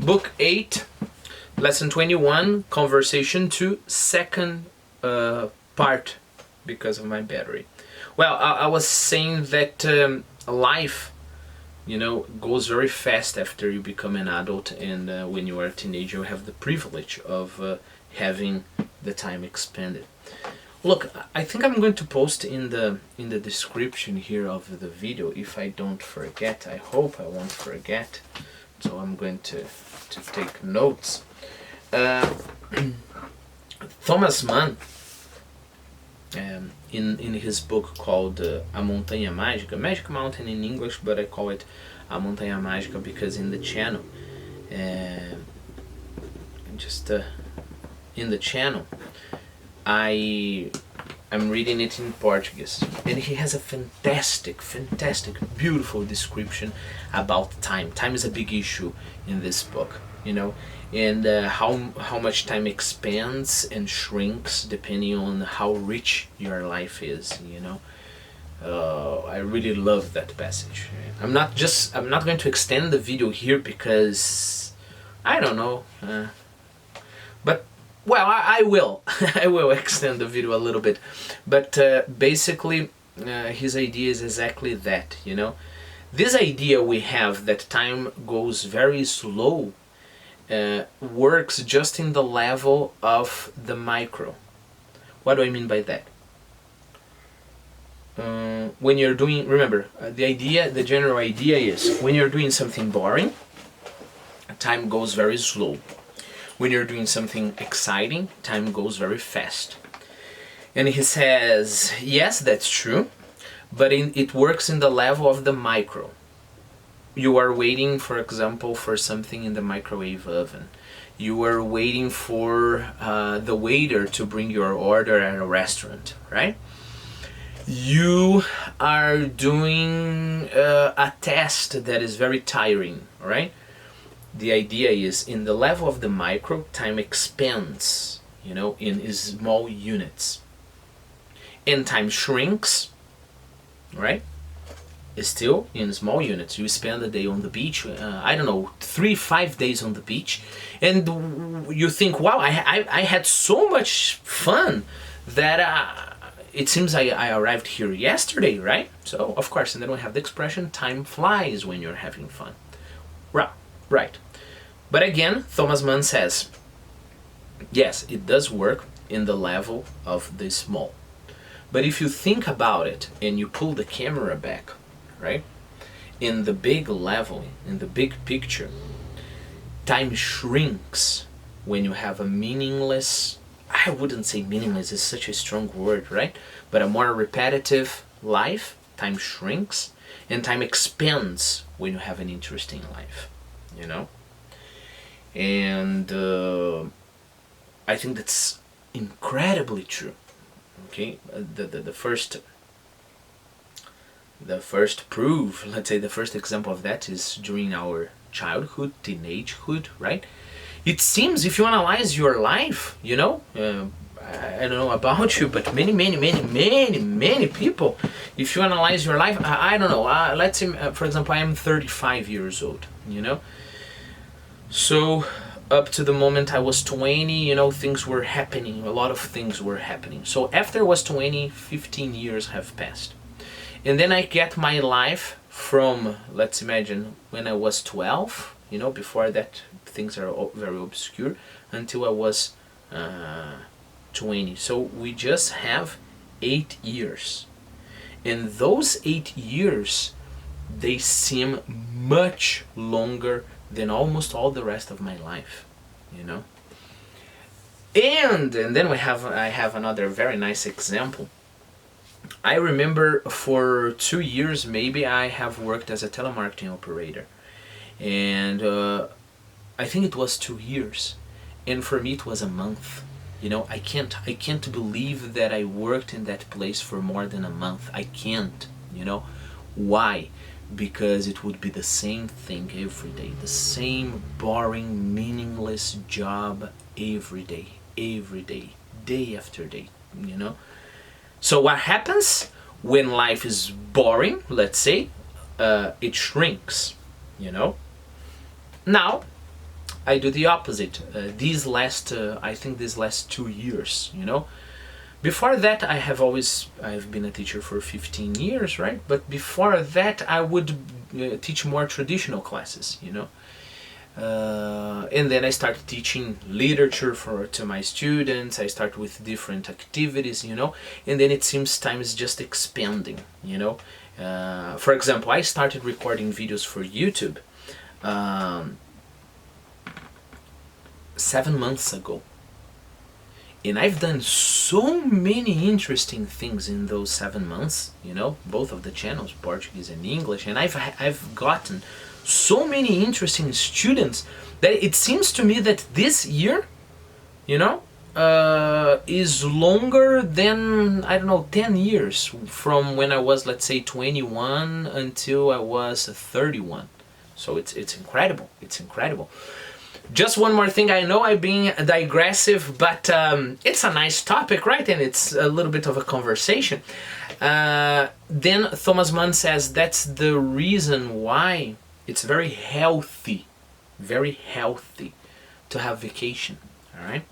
Book 8, Lesson 21, Conversation 2, second part, because of my battery. Well, I was saying that life, goes very fast after you become an adult, and when you are a teenager, you have the privilege of having the time expanded. Look, I think I'm going to post in the description here of the video, if I don't forget. I hope I won't forget. So I'm going to take notes. Thomas Mann, in his book called A Montanha Mágica, Magic Mountain in English, but I call it A Montanha Mágica because in the channel, I'm reading it in Portuguese, and he has a fantastic, beautiful description about time. Time is a big issue in this book, and how much time expands and shrinks depending on how rich your life is. I really love that passage. I'm not going to extend the video here because I don't know, but. Well, I will. I will extend the video a little bit. But basically, his idea is exactly that, This idea we have that time goes very slow works just in the level of the micro. What do I mean by that? When you're doing, remember, the general idea is when you're doing something boring, time goes very slow. When you're doing something exciting, time goes very fast. And he says, yes, that's true, but it works in the level of the micro. You are waiting, for example, for something in the microwave oven. You are waiting for the waiter to bring your order at a restaurant, right? You are doing a test that is very tiring, right? The idea is in the level of the micro, time expands, in small units. And time shrinks, right? It's still in small units. You spend a day on the beach, 3-5 days on the beach, and you think, wow, I had so much fun that it seems I arrived here yesterday, right? So, of course, and then we have the expression, time flies when you're having fun. Right. But again, Thomas Mann says, yes, it does work in the level of the small. But if you think about it and you pull the camera back, right? In the big level, in the big picture, time shrinks when you have a meaningless, I wouldn't say meaningless, is such a strong word, right? But a more repetitive life, time shrinks, and time expands when you have an interesting life. And I think that's incredibly true. Okay, the first proof, let's say the first example of that is during our childhood, teenagehood, right? It seems if you analyze your life, I don't know about you, but many people, if you analyze your life, I don't know, let's say, for example, I am 35 years old, So, up to the moment I was 20, things were happening, a lot of things were happening. So after I was 20, 15 years have passed. And then I get my life from, let's imagine, when I was 12, before that things are very obscure, until I was 20. So we just have 8 years. And those 8 years, they seem much longer than almost all the rest of my life, And then I have another very nice example. I remember for 2 years maybe I have worked as a telemarketing operator, and I think it was 2 years, and for me it was a month. I can't believe that I worked in that place for more than a month. I can't. Why? Because it would be the same thing every day, the same boring, meaningless job every day, day after day, So what happens when life is boring, let's say, it shrinks, Now, I do the opposite. I think these last 2 years, you know. Before that, I've been a teacher for 15 years, right? But before that, I would teach more traditional classes, you know. And then I started teaching literature to my students. I start with different activities, you know. And then it seems time is just expanding, you know. For example, I started recording videos for YouTube 7 months ago. And I've done so many interesting things in those 7 months, you know, both of the channels, Portuguese and English, and I've gotten so many interesting students that it seems to me that this year, you know, is longer than, I don't know, 10 years from when I was, let's say, 21 until I was 31. So it's incredible. It's incredible. Just one more thing, I know I'm being digressive, but it's a nice topic, right? And it's a little bit of a conversation. Then Thomas Mann says that's the reason why it's very healthy to have vacation, all right?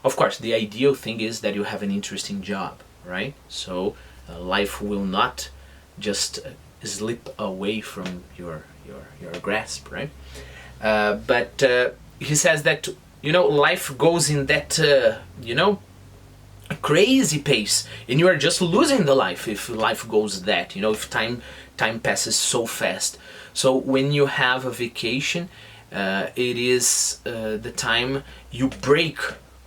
Of course, the ideal thing is that you have an interesting job, right? So life will not just slip away from your grasp, right? But he says that, you know, life goes in that, you know, crazy pace, and you are just losing the life if life goes that, you know, if time passes so fast. So when you have a vacation, it is the time you break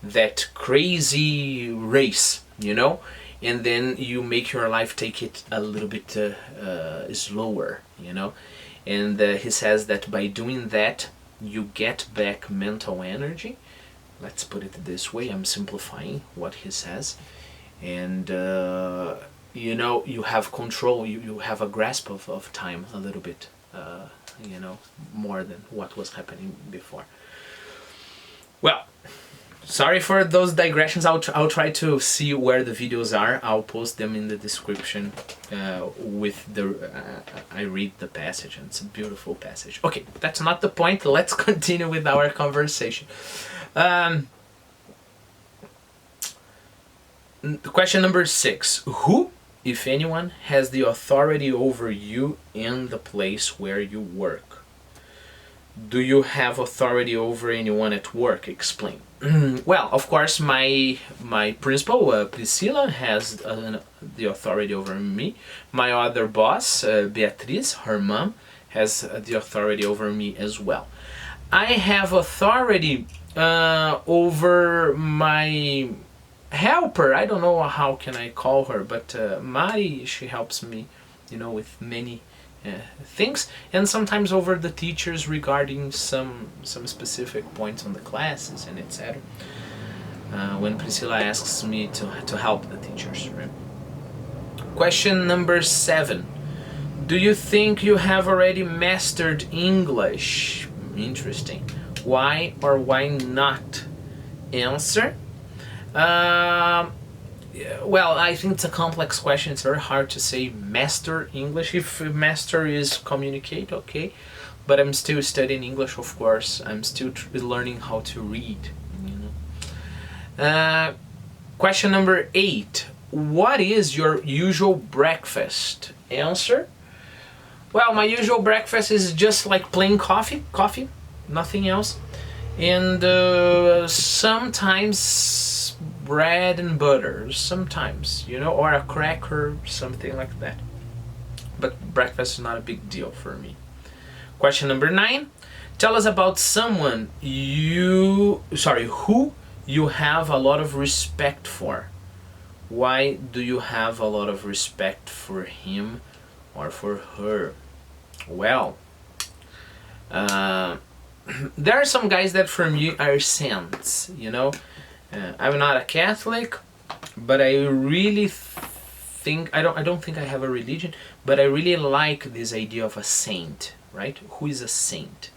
that crazy race, you know, and then you make your life take it a little bit slower, you know. And he says that by doing that, you get back mental energy. Let's put it this way, I'm simplifying what he says. And you know, you have control, you have a grasp of time a little bit, you know, more than what was happening before. Well, sorry for those digressions. I'll try to see where the videos are. I'll post them in the description with the I read the passage, and it's a beautiful passage. Okay, that's not the point. Let's continue with our conversation. Question number 6. Who, if anyone, has the authority over you in the place where you work? Do you have authority over anyone at work? Explain. Well, of course, my principal, Priscilla, has the authority over me. My other boss, Beatriz, her mom, has the authority over me as well. I have authority over my helper. I don't know how can I call her, but Mari, she helps me, you know, with many things, and sometimes over the teachers regarding some specific points on the classes and etc. When Priscilla asks me to help the teachers, right? Question number 7. Do you think you have already mastered English? Interesting. Why or why not? Answer. Well, I think it's a complex question. It's very hard to say master English. If master is communicate, okay. But I'm still studying English, of course. I'm still learning how to read, you know. Question number 8. What is your usual breakfast? Answer. Well, my usual breakfast is just like plain coffee, nothing else. And sometimes bread and butter, sometimes, you know, or a cracker, something like that. But breakfast is not a big deal for me. Question number 9. Tell us about someone who you have a lot of respect for. Why do you have a lot of respect for him or for her? Well, there are some guys that for me are saints, you know. I'm not a Catholic, but I really think, I don't think I have a religion, but I really like this idea of a saint, right? Who is a saint?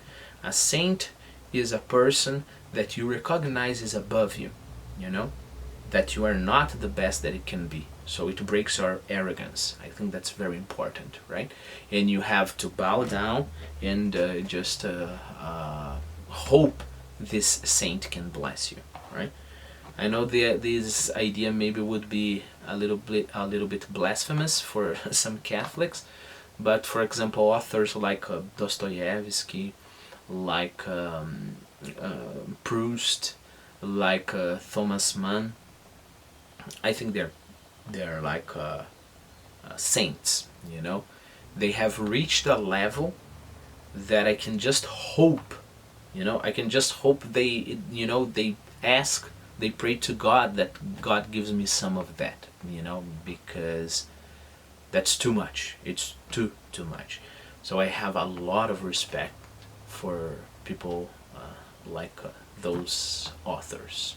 A saint is a person that you recognize is above you, you know? That you are not the best that it can be. So it breaks our arrogance. I think that's very important, right? And you have to bow down and just hope this saint can bless you, right? I know this idea maybe would be a little bit blasphemous for some Catholics, but for example, authors like Dostoevsky, like Proust, like Thomas Mann, I think they're like saints. You know, they have reached a level that I can just hope. You know, I can just hope they ask, they pray to God that God gives me some of that. You know, because that's too much. It's too much. So I have a lot of respect for people like those authors.